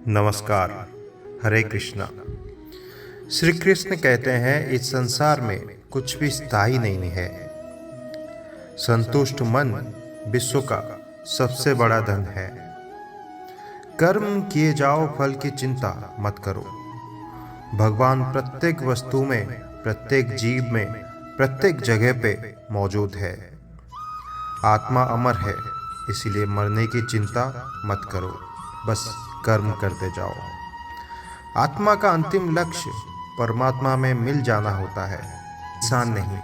नमस्कार। हरे कृष्णा। श्री कृष्ण कहते हैं इस संसार में कुछ भी स्थायी नहीं है। संतुष्ट मन विश्व का सबसे बड़ा धन है। कर्म किए जाओ, फल की चिंता मत करो। भगवान प्रत्येक वस्तु में, प्रत्येक जीव में, प्रत्येक जगह पे मौजूद है। आत्मा अमर है, इसीलिए मरने की चिंता मत करो, बस कर्म करते जाओ। आत्मा का अंतिम लक्ष्य परमात्मा में मिल जाना होता है, इंसान नहीं।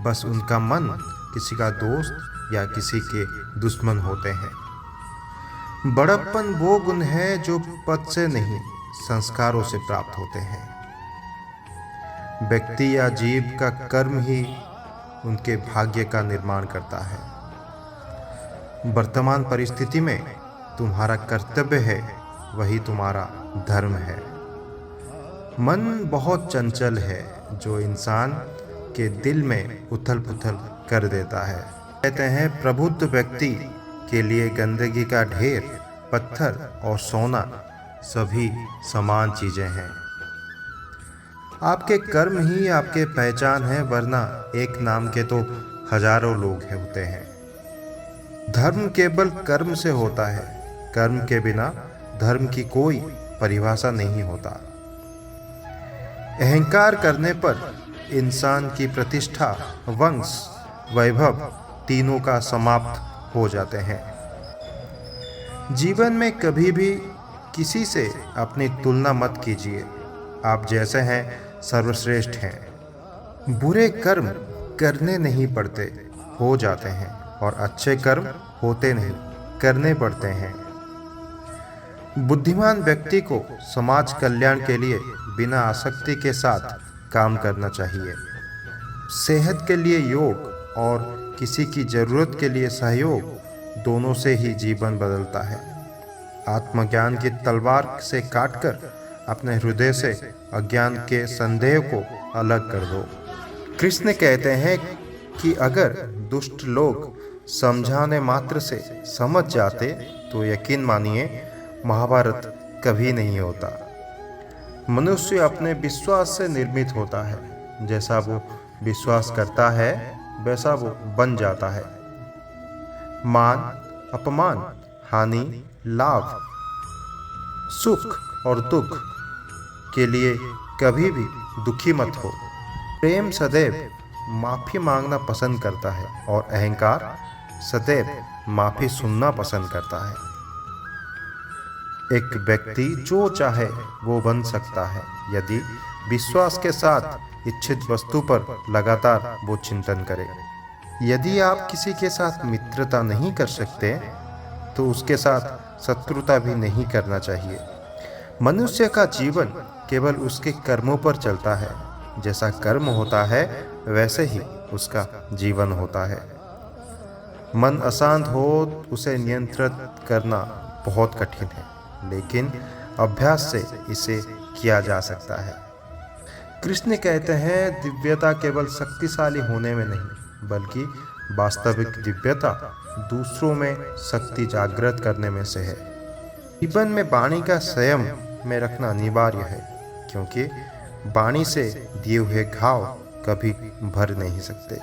बस उनका मन किसी का दोस्त या किसी के दुश्मन होते हैं। बड़प्पन वो गुण है जो पद से नहीं, संस्कारों से प्राप्त होते हैं। व्यक्ति या जीव का कर्म ही उनके भाग्य का निर्माण करता है। वर्तमान परिस्थिति में तुम्हारा कर्तव्य है, वही तुम्हारा धर्म है। मन बहुत चंचल है, जो इंसान के दिल में उथल पुथल कर देता है। कहते हैं प्रबुद्ध व्यक्ति के लिए गंदगी का ढेर, पत्थर और सोना सभी समान चीजें हैं। आपके कर्म ही आपके पहचान है, वरना एक नाम के तो हजारों लोग होते हैं। धर्म केवल कर्म से होता है, कर्म के बिना धर्म की कोई परिभाषा नहीं होता। अहंकार करने पर इंसान की प्रतिष्ठा, वंश, वैभव तीनों का समाप्त हो जाते हैं। जीवन में कभी भी किसी से अपनी तुलना मत कीजिए। आप जैसे हैं सर्वश्रेष्ठ हैं। बुरे कर्म करने नहीं पड़ते, हो जाते हैं, और अच्छे कर्म होते नहीं, करने पड़ते हैं। बुद्धिमान व्यक्ति को समाज कल्याण के लिए बिना आसक्ति के साथ काम करना चाहिए। सेहत के लिए योग और किसी की जरूरत के लिए सहयोग, दोनों से ही जीवन बदलता है। आत्मज्ञान की तलवार से काटकर अपने हृदय से अज्ञान के संदेह को अलग कर दो। कृष्ण कहते हैं कि अगर दुष्ट लोग समझाने मात्र से समझ जाते तो यकीन मानिए महाभारत कभी नहीं होता। मनुष्य अपने विश्वास से निर्मित होता है। जैसा वो विश्वास करता है वैसा वो बन जाता है। मान, अपमान, हानि, लाभ, सुख और दुख के लिए कभी भी दुखी मत हो। प्रेम सदैव माफी मांगना पसंद करता है और अहंकार सदैव माफी सुनना पसंद करता है। एक व्यक्ति जो चाहे वो बन सकता है, यदि विश्वास के साथ इच्छित वस्तु पर लगातार वो चिंतन करे। यदि आप किसी के साथ मित्रता नहीं कर सकते तो उसके साथ शत्रुता भी नहीं करना चाहिए। मनुष्य का जीवन केवल उसके कर्मों पर चलता है। जैसा कर्म होता है वैसे ही उसका जीवन होता है। मन अशांत हो उसे नियंत्रित करना बहुत कठिन है, लेकिन अभ्यास से इसे किया जा सकता है। कृष्ण कहते हैं दिव्यता केवल शक्तिशाली होने में नहीं, बल्कि वास्तविक दिव्यता दूसरों में शक्ति जागृत करने में से है। जीवन में वाणी का संयम में रखना अनिवार्य है, क्योंकि वाणी से दिए हुए घाव कभी भर नहीं सकते।